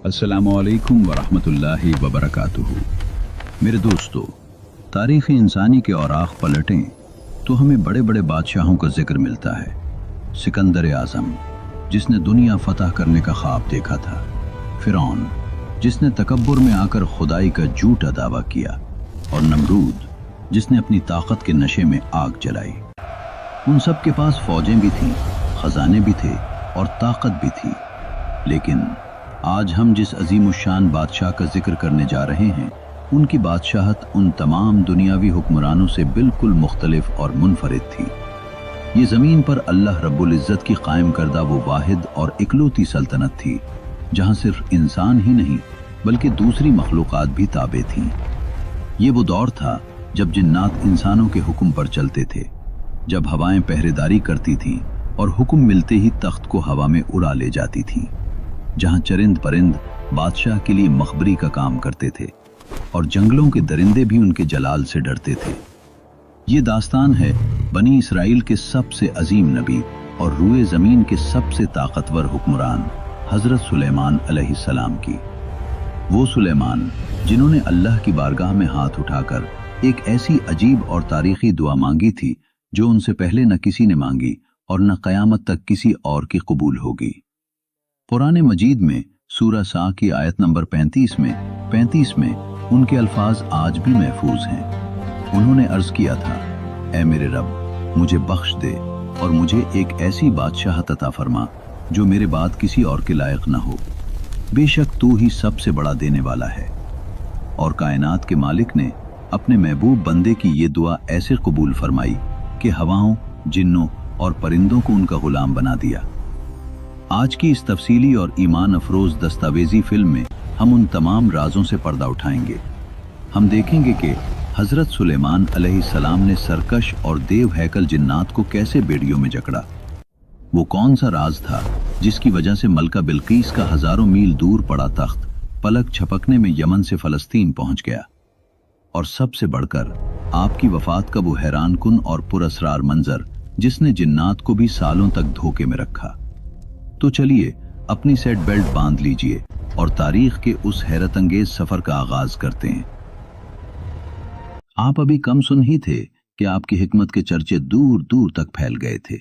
अस्सलामुअलैकुम वरहमतुल्लाहि वबरकातुहू। मेरे दोस्तों, तारीख़ इंसानी के औराख पलटें तो हमें बड़े बड़े बादशाहों का जिक्र मिलता है। सिकंदर आज़म, जिसने दुनिया फतह करने का ख्वाब देखा था, फ़िरौन, जिसने तकब्बुर में आकर खुदाई का झूठा दावा किया, और नमरूद, जिसने अपनी ताकत के नशे में आग जलाई। उन सब के पास फौजें भी थीं, खजाने भी थे और ताकत भी थी, लेकिन आज हम जिस अजीमुशान बादशाह का जिक्र करने जा रहे हैं, उनकी बादशाहत उन तमाम दुनियावी हुक्मरानों से बिल्कुल मुख्तलिफ और मुनफरिद थी। ये ज़मीन पर अल्लाह रब्बुल इज़्ज़त की कायम करदा वो वाहिद और इकलौती सल्तनत थी, जहाँ सिर्फ इंसान ही नहीं बल्कि दूसरी मखलूक़ात भी ताबे थीं। ये वो दौर था जब जिन्नात इंसानों के हुक्म पर चलते थे, जब हवाएं पहरेदारी करती थीं और हुक्म मिलते ही तख्त को हवा में उड़ा ले जाती थीं, जहां चरिंद परिंद बादशाह के लिए मखबरी का काम करते थे और जंगलों के दरिंदे भी उनके जलाल से डरते थे। ये दास्तान है बनी इसराइल के सबसे अजीम नबी और रूए ज़मीन के सबसे ताकतवर हुक्मरान हज़रत सुलेमान अलैहिस्सलाम की। वो सुलेमान जिन्होंने अल्लाह की बारगाह में हाथ उठाकर एक ऐसी अजीब और तारीखी दुआ मांगी थी जो उनसे पहले न किसी ने मांगी और न क़यामत तक किसी और की कबूल होगी। कुरान मजीद में सूरा सा की आयत नंबर 35 में उनके अल्फाज आज भी महफूज हैं। उन्होंने अर्ज किया था, ऐ मेरे रब, मुझे बख्श दे और मुझे एक ऐसी बादशाहत अता फरमा जो मेरे बाद किसी और के लायक न हो। बेशक तू ही सबसे बड़ा देने वाला है। और कायनात के मालिक ने अपने महबूब बंदे की ये दुआ ऐसे कबूल फरमाई कि हवाओं, जिन्नों और परिंदों को उनका गुलाम बना दिया। आज की इस तफसीली और ईमान अफरोज दस्तावेजी फिल्म में हम उन तमाम राजों से पर्दा उठाएंगे। हम देखेंगे कि हज़रत सुलेमान अलैहिस्सलाम ने सरकश और देव हैकल जिन्नात को कैसे बेड़ियों में जकड़ा। वो कौन सा राज था जिसकी वजह से मलका बिल्कीस का हजारों मील दूर पड़ा तख्त पलक झपकने में यमन से फलस्तीन पहुंच गया। और सबसे बढ़कर आपकी वफात का वो हैरान कुन और पुरअसरार मंजर जिसने जिन्नात को भी सालों तक धोखे में रखा। तो चलिए अपनी सेट बेल्ट बांध लीजिए और तारीख के उस हैरत अंगेज सफर का आगाज करते हैं। आप अभी कम सुन ही थे कि आपकी हिकमत के चर्चे दूर दूर तक फैल गए थे।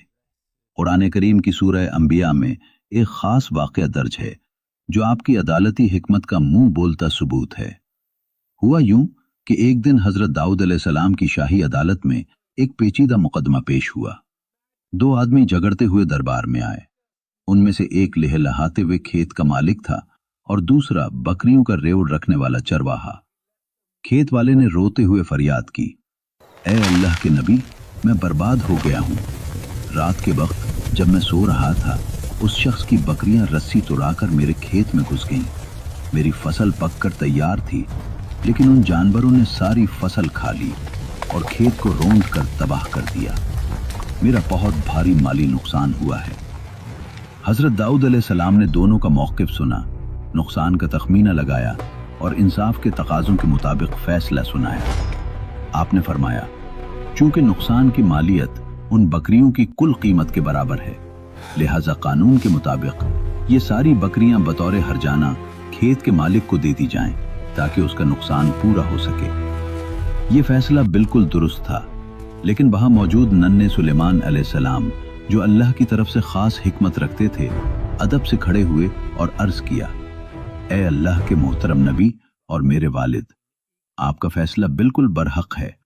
कुरान करीम की सूरह अंबिया में एक खास वाक़या दर्ज है जो आपकी अदालती हिकमत का मुंह बोलता सबूत है। हुआ यूं कि एक दिन हजरत दाऊद अलैहिस्सलाम की शाही अदालत में एक पेचीदा मुकदमा पेश हुआ। दो आदमी झगड़ते हुए दरबार में आए। उनमें से एक लहलहाते हुए खेत का मालिक था और दूसरा बकरियों का रेवड़ रखने वाला चरवाहा। खेत वाले ने रोते हुए फरियाद की, ऐ अल्लाह के नबी, मैं बर्बाद हो गया हूँ। रात के वक्त जब मैं सो रहा था, उस शख्स की बकरियां रस्सी तुड़ाकर मेरे खेत में घुस गईं। मेरी फसल पककर तैयार थी, लेकिन उन जानवरों ने सारी फसल खा ली और खेत को रौंद कर तबाह कर दिया। मेरा बहुत भारी माली नुकसान हुआ है। हजरत दाऊद अलैहिस्सलाम ने दोनों का मौक़िफ़ सुना, नुकसान का तखमीना लगाया और इंसाफ के तकाज़ों के मुताबिक फैसला सुनाया। आपने फरमाया, चूंकि नुकसान की मालियत उन बकरियों की कुल कीमत के बराबर है, लिहाजा कानून के मुताबिक ये सारी बकरियां बतौर हर्जाना खेत के मालिक को दे दी जाएं ताकि उसका नुकसान पूरा हो सके। ये फैसला बिल्कुल दुरुस्त था, लेकिन वहां मौजूद नन्हे सुलेमान अलैहिस्सलाम, जो अल्लाह की तरफ से खास हिकमत रखते थे, अदब से खड़े हुए और अर्ज किया, ऐ अल्लाह के मोहतरम नबी और मेरे वालिद, आपका फैसला बिल्कुल बरहक है,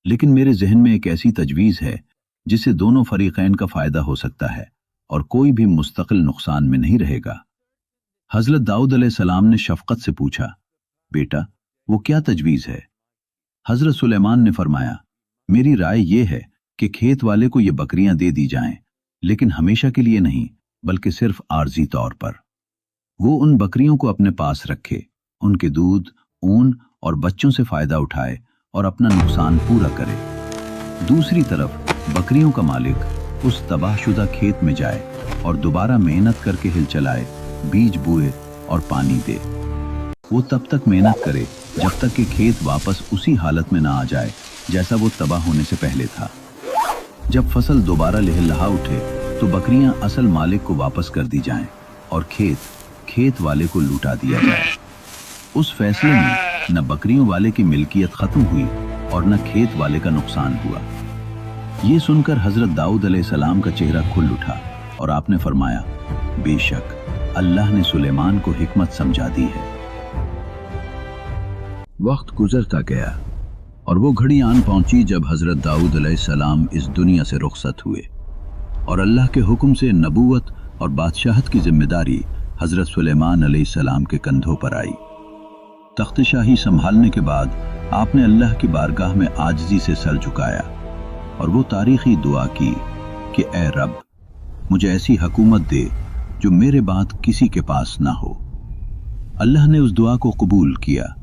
लेकिन मेरे जहन में एक ऐसी तजवीज़ है जिससे दोनों फरीकैन का फायदा हो सकता है और कोई भी मुस्तकिल नुकसान में नहीं रहेगा। हजरत दाऊद अलैहिस्सलाम ने शफकत से पूछा, बेटा, वो क्या तजवीज़ है? हजरत सुलेमान ने फरमाया, मेरी राय ये है कि खेत वाले को ये बकरियां दे दी जाएं, लेकिन हमेशा के लिए नहीं, बल्कि सिर्फ आर्जी तौर पर। वो उन बकरियों को अपने पास रखे, उनके दूध, ऊन और बच्चों से फायदा उठाए और अपना नुकसान पूरा करे। दूसरी तरफ बकरियों का मालिक उस तबाहशुदा खेत में जाए और दोबारा मेहनत करके हिल चलाए, बीज बोए और पानी दे। वो तब तक मेहनत करे जब तक कि खेत वापस उसी हालत में ना आ जाए जैसा वो तबाह होने से पहले था। जब फसल दोबारा लहलहा उठे तो बकरियां असल मालिक को वापस कर दी जाएं और खेत खेत वाले को लूटा दिया जाए। उस फैसले में न बकरियों वाले की मिल्कियत खत्म हुई और न खेत वाले का नुकसान हुआ। ये सुनकर हजरत दाऊद अलैहिस्सलाम का चेहरा खुल उठा और आपने फरमाया, बेशक अल्लाह ने सुलेमान को हिकमत समझा दी है। वक्त गुजरता गया और वो घड़ी आन पहुंची जब हजरत दाऊद अलैहिस्सलाम इस दुनिया से रुखसत हुए और अल्लाह के हुक्म से नबूवत और बादशाहत की जिम्मेदारी हजरत सुलेमान अलैहिस्सलाम के कंधों पर आई। तख्त शाही संभालने के बाद आपने अल्लाह की बारगाह में आजिज़ी से सर झुकाया और वो तारीखी दुआ की कि ए रब, मुझे ऐसी हुकूमत दे जो मेरे बाद किसी के पास ना हो। अल्लाह ने उस दुआ को कबूल किया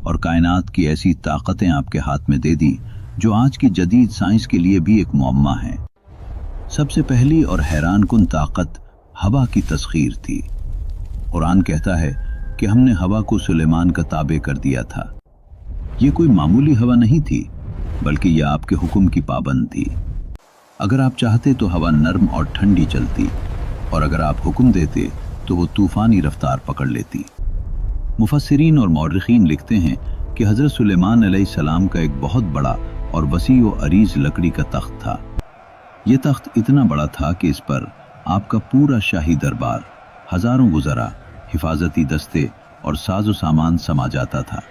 और कायनात की ऐसी ताकतें आपके हाथ में दे दी जो आज की जदीद साइंस के लिए भी एक मुअम्मा है। सबसे पहली और हैरान कुन ताकत हवा की तस्खीर थी। कुरान कहता है कि हमने हवा को सुलेमान का ताबे कर दिया था। ये कोई मामूली हवा नहीं थी, बल्कि यह आपके हुक्म की पाबंद थी। अगर आप चाहते तो हवा नर्म और ठंडी चलती, और अगर आप हुक्म देते तो वो तूफानी रफ्तार पकड़ लेती। मुफस्सिरीन और मौर्रिखीन लिखते हैं कि हजरत सुलेमान अलैहिस्सलाम का एक बहुत बड़ा और वसी व अरीज लकड़ी का तख्त था। ये तख्त इतना बड़ा था कि इस पर आपका पूरा शाही दरबार, हजारों गुज़रा, हिफाजती दस्ते और साजो सामान समा जाता था।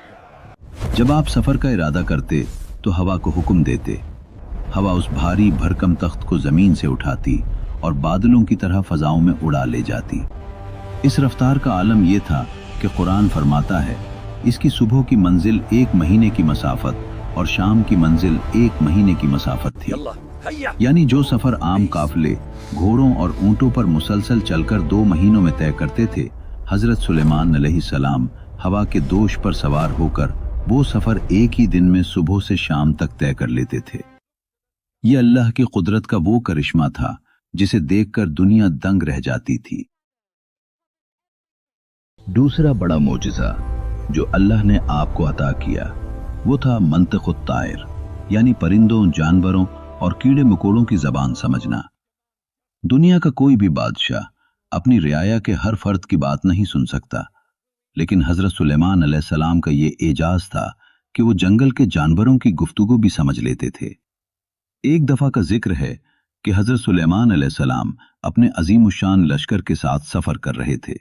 जब आप सफ़र का इरादा करते तो हवा को हुक्म देते, हवा उस भारी भरकम तख्त को ज़मीन से उठाती और बादलों की तरह फ़ज़ाओं में उड़ा ले जाती। इस रफ्तार का आलम यह था कि कुरान फरमाता है, इसकी सुबह की मंजिल 1 महीने की मसाफत और शाम की मंजिल 1 महीने की मसाफत थी। यानी जो सफ़र आम काफले घोड़ों और ऊंटों पर मुसलसल चलकर 2 महीनों में तय करते थे, हजरत सुलेमान अलैहिस्सलाम हवा के दोष पर सवार होकर वो सफ़र एक ही दिन में सुबह से शाम तक तय कर लेते थे। ये अल्लाह की कुदरत का वो करिश्मा था जिसे देखकर दुनिया दंग रह जाती थी। दूसरा बड़ा मोजिज़ा जो अल्लाह ने आपको अता किया वो था मंतिक़ुत तायर, यानी परिंदों, जानवरों और कीड़े मकोड़ों की ज़बान समझना। दुनिया का कोई भी बादशाह अपनी रियाया के हर फर्द की बात नहीं सुन सकता, लेकिन हजरत सुलेमान अलैहिस्सलाम का ये एजाज था कि वो जंगल के जानवरों की गुफ्तगू भी समझ लेते थे। एक दफा का जिक्र है कि हजरत सुलेमान अलैहिस्सलाम अपने अजीमुशान लश्कर के साथ सफर कर रहे थे।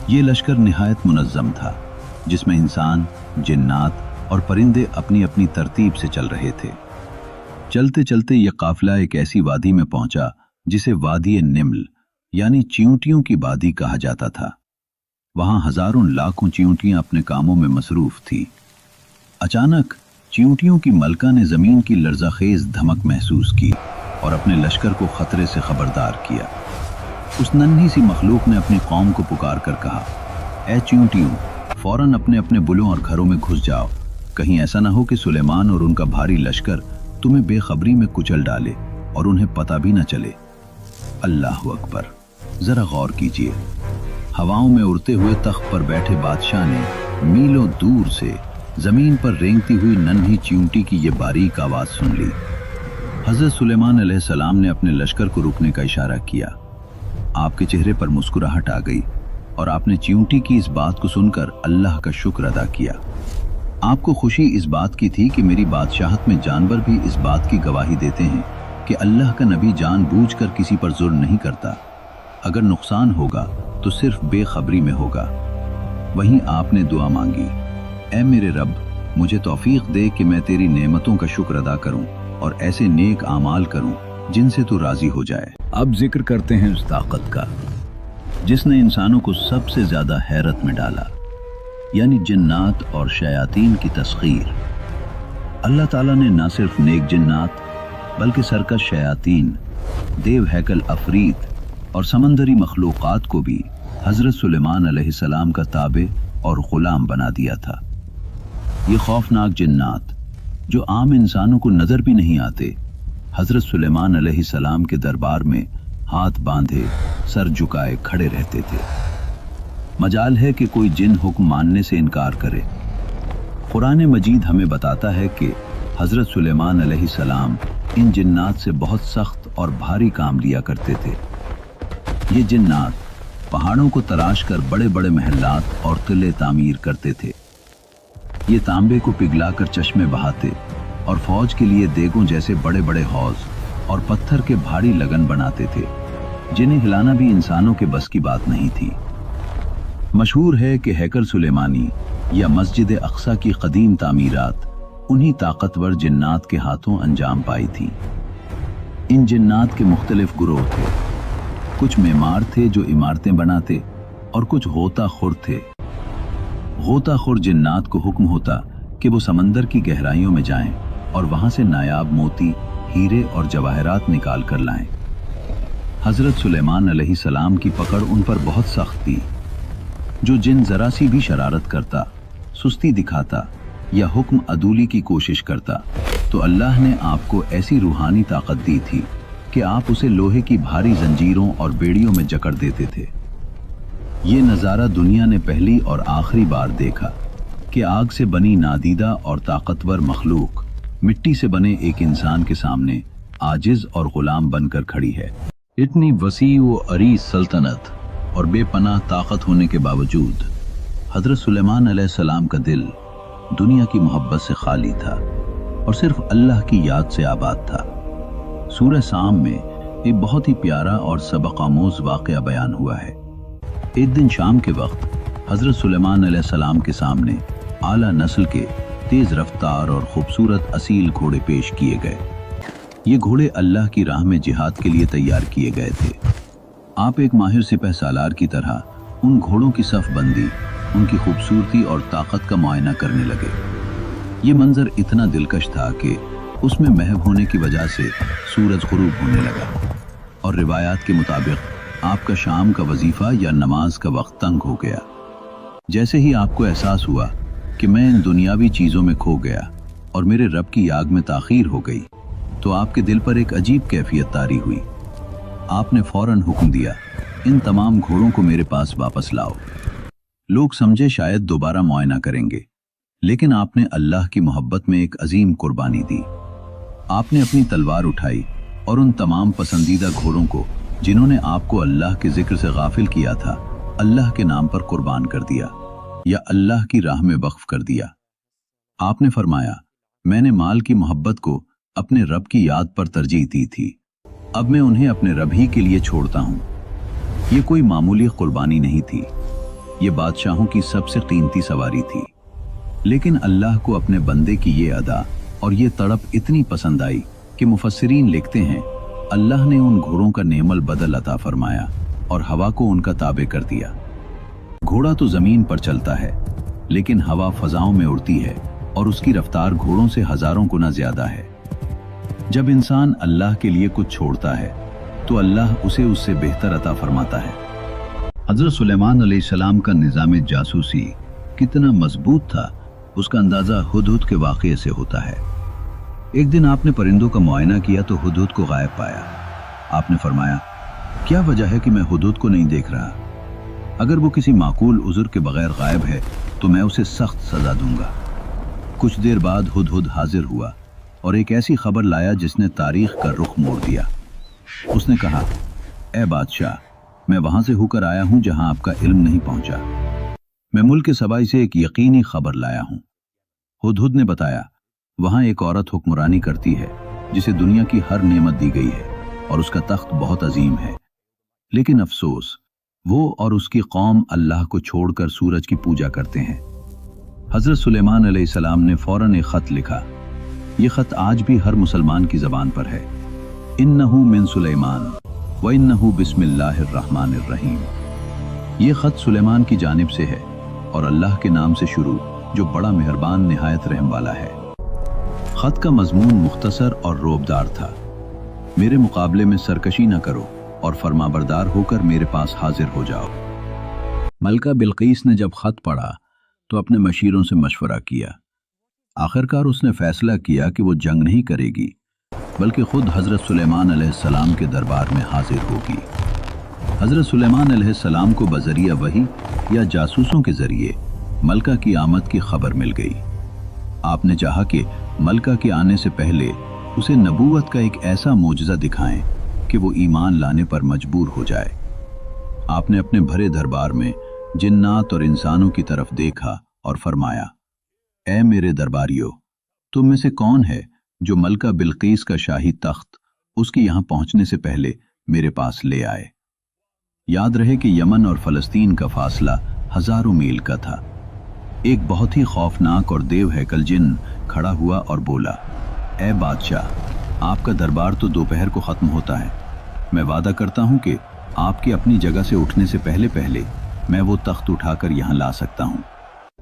ये लश्कर निहायत मुनज़्ज़म था, जिसमें इंसान, जिन्नात और परिंदे अपनी अपनी तरतीब से चल रहे थे। चलते चलते यह काफिला एक ऐसी वादी में पहुंचा जिसे वादी निम्ल यानी चींटियों की वादी कहा जाता था। वहां हजारों लाखों चींटियां अपने कामों में मसरूफ थी। अचानक चींटियों की मलका ने जमीन की लर्ज़ाखेज धमक महसूस की और अपने लश्कर को खतरे से खबरदार किया। उस नन्ही सी मखलूक ने अपनी कौम को पुकार कर कहा, ऐ चींटियों, फौरन अपने अपने बुलों और घरों में घुस जाओ, कहीं ऐसा ना हो कि सुलेमान और उनका भारी लश्कर तुम्हें बेखबरी में कुचल डाले और उन्हें पता भी न चले। अल्लाह अकबर। जरा गौर कीजिए, हवाओं में उड़ते हुए तख्त पर बैठे बादशाह ने मीलों दूर से जमीन पर रेंगती हुई नन्ही चींटी की ये बारीक आवाज सुन ली। हजरत सुलेमान अलैहिस्सलाम ने अपने लश्कर को रुकने का इशारा किया। आपके चेहरे पर मुस्कुराहट आ गई और आपने चींटी की इस बात को सुनकर अल्लाह का शुक्र अदा किया। आपको खुशी इस बात की थी कि मेरी बादशाहत में जानवर भी इस बात की गवाही देते हैं कि अल्लाह का नबी जानबूझकर किसी पर जुल्म नहीं करता। अगर नुकसान होगा तो सिर्फ बेखबरी में होगा। वहीं आपने दुआ मांगी, ऐ मेरे रब, मुझे तौफीक दे कि मैं तेरी नेमतों का शुक्र अदा करूं और ऐसे नेक आमाल करूं जिनसे तू राजी हो जाए। अब जिक्र करते हैं उस ताकत का जिसने इंसानों को सबसे ज्यादा हैरत में डाला, यानी जिन्नात और शयातीन की तस्खीर। अल्लाह ताला ने न सिर्फ नेक जिन्नात बल्कि सरकश शयातीन, देव हैकल अफरीत और समंदरी मखलूक़ात को भी हजरत सुलेमान अलैहिस्सलाम का ताबे और गुलाम बना दिया था। ये खौफनाक जिन्नात जो आम इंसानों को नजर भी नहीं आते, हजरत सुलेमान अलैहिस्सलाम के दरबार में हाथ बांधे सर झुकाए खड़े रहते थे। मजाल है कि कोई जिन हुक्म मानने से इनकार करे। कुरान मजीद हमें बताता है कि हजरत सुलेमान अलैहिस्सलाम इन जिन्नात से बहुत सख्त और भारी काम लिया करते थे। ये जिन्नात पहाड़ों को तराश कर बड़े बड़े महलात और किले तामीर करते थे। ये तांबे को पिघलाकर चश्मे बहाते और फौज के लिए देगों जैसे बड़े बड़े हौज और पत्थर के भारी लगन बनाते थे, जिन्हें हिलाना भी इंसानों के बस की बात नहीं थी। मशहूर है कि हैकल सुलेमानी या मस्जिद अक्सा की कदीम तामीरात उन्हीं ताकतवर जिन्नात के हाथों अंजाम पाई थी। इन जिन्नात के मुख्तलिफ गुरोह थे। कुछ मेमार थे जो इमारतें बनाते और कुछ गोता खुर थे। गोता खुर जिन्नात को हुक्म होता कि वो समंदर की गहराइयों में जाएं और वहां से नायाब मोती, हीरे और जवाहरात निकाल कर लाएं। हजरत सुलेमान अलैहिस्सलाम की पकड़ उन पर बहुत सख्त थी। जो जिन जरा सी भी शरारत करता, सुस्ती दिखाता या हुक्म अदूली की कोशिश करता तो अल्लाह ने आपको ऐसी रूहानी ताकत दी थी कि आप उसे लोहे की भारी जंजीरों और बेड़ियों में जकड़ देते थे। ये नज़ारा दुनिया ने पहली और आखिरी बार देखा कि आग से बनी नादीदा और ताकतवर मखलूक मिट्टी से बने एक इंसान के सामने आजिज और गुलाम बनकर खड़ी है। इतनी वसी व अरीज सल्तनत और बेपनाह ताकत होने के बावजूद हजरत सुलेमान अलैहिस्सलाम का दिल दुनिया की मोहब्बत से खाली था और सिर्फ अल्लाह की याद से आबाद था। सूरह साम में एक बहुत ही प्यारा और सबक आमोज वाक़या बयान हुआ है। एक दिन शाम के वक्त हजरत सुलेमान अलैहिस्सलाम के सामने आला नस्ल के तेज रफ्तार और खूबसूरत असील घोड़े पेश किए गए। ये घोड़े अल्लाह की राह में जिहाद के लिए तैयार किए गए थे। आप एक माहिर सिपह सालार की तरह उन घोड़ों की सफ बंदी, उनकी खूबसूरती और ताकत का मुआयना करने लगे। ये मंजर इतना दिलकश था कि उसमें महव होने की वजह से सूरज गुरूब होने लगा और रिवायात के मुताबिक आपका शाम का वजीफा या नमाज का वक्त तंग हो गया। जैसे ही आपको एहसास हुआ कि मैं इन दुनियावी चीज़ों में खो गया और मेरे रब की याद में ताखीर हो गई, तो आपके दिल पर एक अजीब कैफियत तारी हुई। आपने फौरन हुक्म दिया, इन तमाम घोड़ों को मेरे पास वापस लाओ। लोग समझे शायद दोबारा मुआयना करेंगे, लेकिन आपने अल्लाह की मोहब्बत में एक अजीम कुर्बानी दी। आपने अपनी तलवार उठाई और उन तमाम पसंदीदा घोड़ों को जिन्होंने आपको अल्लाह के जिक्र से गाफिल किया था, अल्लाह के नाम पर कुर्बान कर दिया या अल्लाह की राह में वक्फ कर दिया। आपने फरमाया, मैंने माल की मोहब्बत को अपने रब की याद पर तरजीह दी थी, अब मैं उन्हें अपने रब ही के लिए छोड़ता हूँ। ये कोई मामूली कुर्बानी नहीं थी, ये बादशाहों की सबसे कीमती सवारी थी। लेकिन अल्लाह को अपने बंदे की ये अदा और ये तड़प इतनी पसंद आई कि मुफस्सिरीन लिखते हैं, अल्लाह ने उन घोड़ों का नेमल बदल अता फरमाया और हवा को उनका ताबे कर दिया। घोड़ा तो जमीन पर चलता है, लेकिन हवा फजाओं में उड़ती है और उसकी रफ्तार घोड़ों से हजारों गुना ज्यादा है। जब इंसान अल्लाह के लिए कुछ छोड़ता है तो अल्लाह उसे उससे बेहतर अता फरमाता है। हजरत सुलेमान अलैहिस्सलाम का निज़ाम जासूसी कितना मजबूत था, उसका अंदाजा हुदहुद के वाक़ये से होता है। एक दिन आपने परिंदों का मुआयना किया तो हुदहुद को गायब पाया। आपने फरमाया, क्या वजह है कि मैं हुदहुद को नहीं देख रहा? अगर वो किसी माकूल उज़्र के बगैर गायब है तो मैं उसे सख्त सजा दूंगा। कुछ देर बाद हुदहुद हाजिर हुआ और एक ऐसी खबर लाया जिसने तारीख का रुख मोड़ दिया। उसने कहा, ए बादशाह, मैं वहां से होकर आया हूं जहां आपका इल्म नहीं पहुंचा। मैं मुल्क सबाई से एक यकीनी खबर लाया हूं। हुदहुद ने बताया, वहां एक औरत हुक्मरानी करती है जिसे दुनिया की हर नेमत दी गई है और उसका तख्त बहुत अजीम है, लेकिन अफसोस वो और उसकी कौम अल्लाह को छोड़कर सूरज की पूजा करते हैं। हजरत सुलेमान अलैहिस्सलाम ने फौरन एक खत लिखा। ये खत आज भी हर मुसलमान की जबान पर है। इन्नहु मिन सुलेमान व इन्नहु बिस्मिल्लाहिर रहमानिर रहीम। ये खत सुलेमान की जानिब से है और अल्लाह के नाम से शुरू, जो बड़ा मेहरबान निहायत रहम वाला है। खत का मजमून मुख्तसर और रोबदार था। मेरे मुकाबले में सरकशी न करो और फरमाबरदार होकर मेरे पास हाजिर हो जाओ। मलका बिल्कीस ने जब खत पढ़ा तो अपने मशीरों से मशवरा किया। आखिरकार उसने फैसला किया कि वो जंग नहीं करेगी, बल्कि खुद हजरत सुलेमान अलैहिस्सलाम के दरबार में हाजिर होगी। हजरत सुलेमान अलैहिस्सलाम को बजरिया वही या जासूसों के जरिए मलका की आमद की खबर मिल गई। आपने चाहा कि मलका के आने से पहले उसे नबूवत का एक ऐसा मोजज़ा दिखाएं कि वो ईमान लाने पर मजबूर हो जाए। آپ نے अपने भरे दरबार में जिन्नात और इंसानों की तरफ देखा और फरमाया, ए मेरे दरबारियों, तुम में से कौन है जो मलका बिल्कीस का शाही तख्त उसके यहाँ पहुंचने से पहले मेरे पास ले आए। याद रहे कि यमन और फलस्तीन का फासला हजारों मील का था। एक बहुत ही खौफनाक और देव हैकल जिन खड़ा हुआ और बोला, ए बादशाह, आपका दरबार तो दोपहर को खत्म होता है। मैं वादा करता हूं कि आपके अपनी जगह से उठने से पहले पहले मैं वो तख्त उठाकर यहाँ ला सकता हूँ।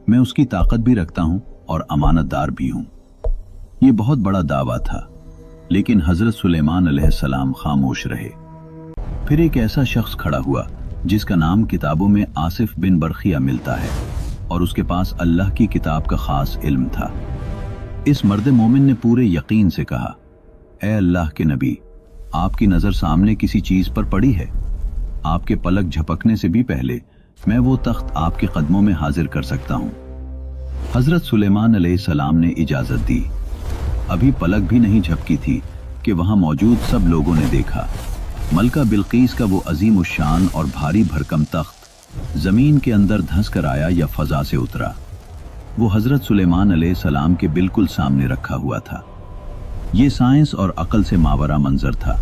मैं उसकी ताकत भी रखता हूँ और अमानतदार भी हूँ। ये बहुत बड़ा दावा था, लेकिन हजरत सुलेमान अलैहिस्सलाम खामोश रहे। फिर एक ऐसा शख्स खड़ा हुआ जिसका नाम किताबों में आसिफ बिन बरखिया मिलता है और उसके पास अल्लाह की किताब का खास इल्म था। इस मर्द मोमिन ने पूरे यकीन से कहा, ए अल्लाह के नबी, आपकी नजर सामने किसी चीज पर पड़ी है। आपके पलक झपकने से भी पहले मैं वो तख्त आपके कदमों में हाजिर कर सकता हूँ। हजरत सुलेमान अलैहिस्सलाम ने इजाजत दी। अभी पलक भी नहीं झपकी थी कि वहां मौजूद सब लोगों ने देखा मलका बिल्कीस का वो अजीम उशान और भारी भरकम तख्त जमीन के अंदर धंस कर आया या फजा से उतरा। वो हजरत सुलेमान अलैहिस्सलाम के बिल्कुल सामने रखा हुआ था। ये साइंस और अकल से मावरा मंजर था।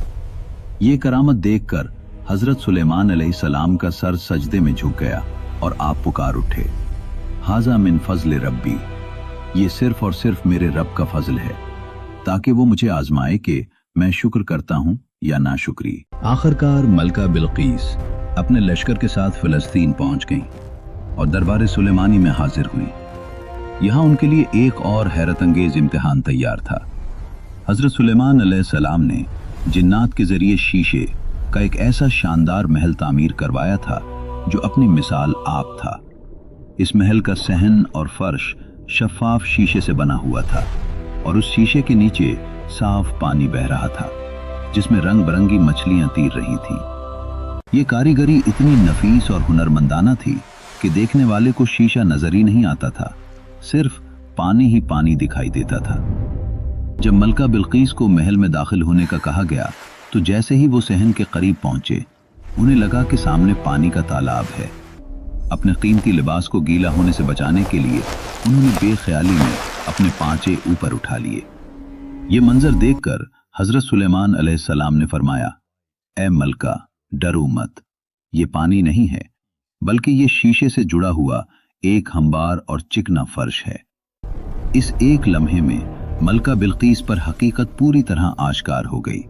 ये करामत देखकर हजरत सुलेमान अलैहिस्सलाम का सर सजदे में झुक गया और आप पुकार उठे, हाजा मिन फजल रब्बी, ये सिर्फ और सिर्फ मेरे रब का फजल है, ताकि वो मुझे आजमाए कि मैं शुक्र करता हूँ या नाशुक्री। आखिरकार मलका बिल्कीस अपने लश्कर के साथ फिलिस्तीन पहुंच गईं और दरबार सुलेमानी में हाजिर हुई। यहाँ उनके लिए एक और हैरत अंगेज इम्तिहान तैयार था। हजरत सुलेमान अलैहिस्सलाम ने जिन्नात के जरिए शीशे का एक ऐसा शानदार महल तामीर करवाया था जो अपनी मिसाल आप था। इस महल का सहन और फर्श शफाफ शीशे से बना हुआ था और उस शीशे के नीचे साफ पानी बह रहा था जिसमें रंग बिरंगी मछलियां तीर रही थीं। ये कारीगरी इतनी नफीस और हुनरमंदाना थी कि देखने वाले को शीशा नजर ही नहीं आता था, सिर्फ पानी ही पानी दिखाई देता था। जब मलका बिल्कीस को महल में दाखिल होने का कहा गया तो जैसे ही वो सहन के करीब पहुंचे, उन्हें लगा कि सामने पानी का तालाब है। अपने कीमती लिबास को गीला होने से बचाने के लिए उन्होंने बेख्याली में अपने पांचे ऊपर उठा लिए। ये मंजर देखकर हजरत सुलेमान अलैहिस्सलाम ने फरमाया, ए मलका, डरो मत, ये पानी नहीं है, बल्कि ये शीशे से जुड़ा हुआ एक हमवार और चिकना फर्श है। इस एक लम्हे में मलका बिल्कीस पर हकीकत पूरी तरह आश्कार हो गई।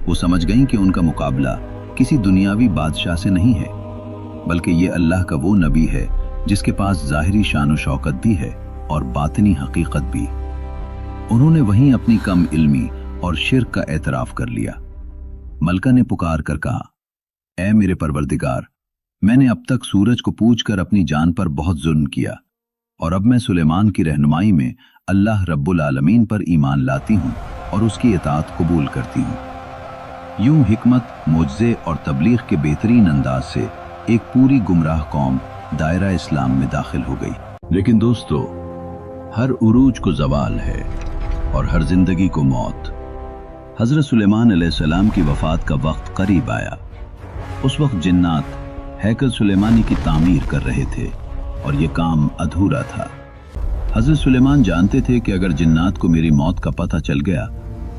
वो समझ गईं कि उनका मुकाबला किसी दुनियावी बादशाह से नहीं है, बल्कि ये अल्लाह का वो नबी है जिसके पास जाहिरी शान और शौकत भी है और बातिनी हकीकत भी। उन्होंने वहीं अपनी कम इल्मी और शिर्क का एतराफ कर लिया। मलका ने पुकार कर कहा, ए मेरे परवरदिगार, मैंने अब तक सूरज को पूजकर अपनी जान पर बहुत जुल्म किया और अब मैं सुलेमान की रहनुमाई में अल्लाह रब्बुल आलमीन पर ईमान लाती हूँ और उसकी इताअत कबूल करती हूँ। यूं हिकमत, मुअज्जे और तबलीग के बेहतरीन अंदाज से एक पूरी गुमराह कौम दायरा इस्लाम में दाखिल हो गई। लेकिन दोस्तों, हर उरूज को जवाल है और हर जिंदगी को मौत। हजरत सुलेमान अलैहिस्सलाम की वफात का वक्त करीब आया। उस वक्त जिन्नात हैकल सुलेमानी की तामीर कर रहे थे और ये काम अधूरा था। हजरत सुलेमान जानते थे कि अगर जिन्नात को मेरी मौत का पता चल गया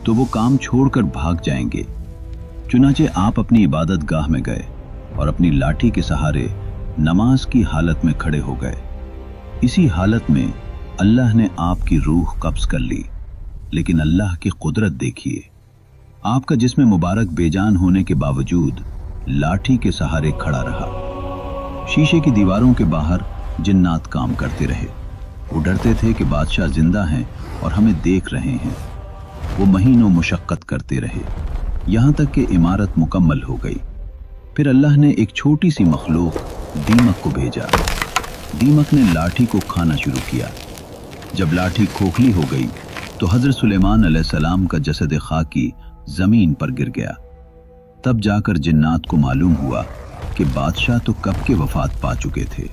तो वो काम छोड़कर भाग जाएंगे। चुनाचे आप अपनी इबादत गाह में गए और अपनी लाठी के सहारे नमाज की हालत में खड़े हो गए। इसी हालत में अल्लाह ने आपकी रूह कब्ज कर ली, लेकिन अल्लाह की कुदरत देखिए। आपका जिस्म मुबारक बेजान होने के बावजूद लाठी के सहारे खड़ा रहा। शीशे की दीवारों के बाहर जिन्नात काम करते रहे। वो डरते थे कि बादशाह जिंदा हैं और हमें देख रहे हैं। वो महीनों मुशक्कत करते रहे, यहाँ तक कि इमारत मुकम्मल हो गई। फिर अल्लाह ने एक छोटी सी मखलूक दीमक को भेजा। दीमक ने लाठी को खाना शुरू किया। जब लाठी खोखली हो गई तो हजरत सुलेमान अलैहिस्सलाम का जसद खाकी जमीन पर गिर गया। तब जाकर जिन्नात को मालूम हुआ कि बादशाह तो कब के वफात पा चुके थे।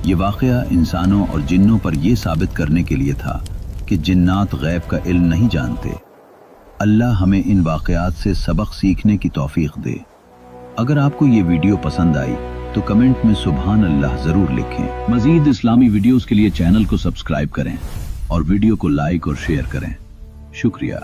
ये वाक़या इंसानों और जिन्नों पर यह साबित करने के लिए था कि जिन्नात गैब का इल्म नहीं जानते। अल्लाह हमें इन वाक़यात से सबक सीखने की तौफीक दे। अगर आपको ये वीडियो पसंद आई तो कमेंट में सुभान अल्लाह जरूर लिखें। मजीद इस्लामी वीडियोस के लिए चैनल को सब्सक्राइब करें और वीडियो को लाइक और शेयर करें। शुक्रिया।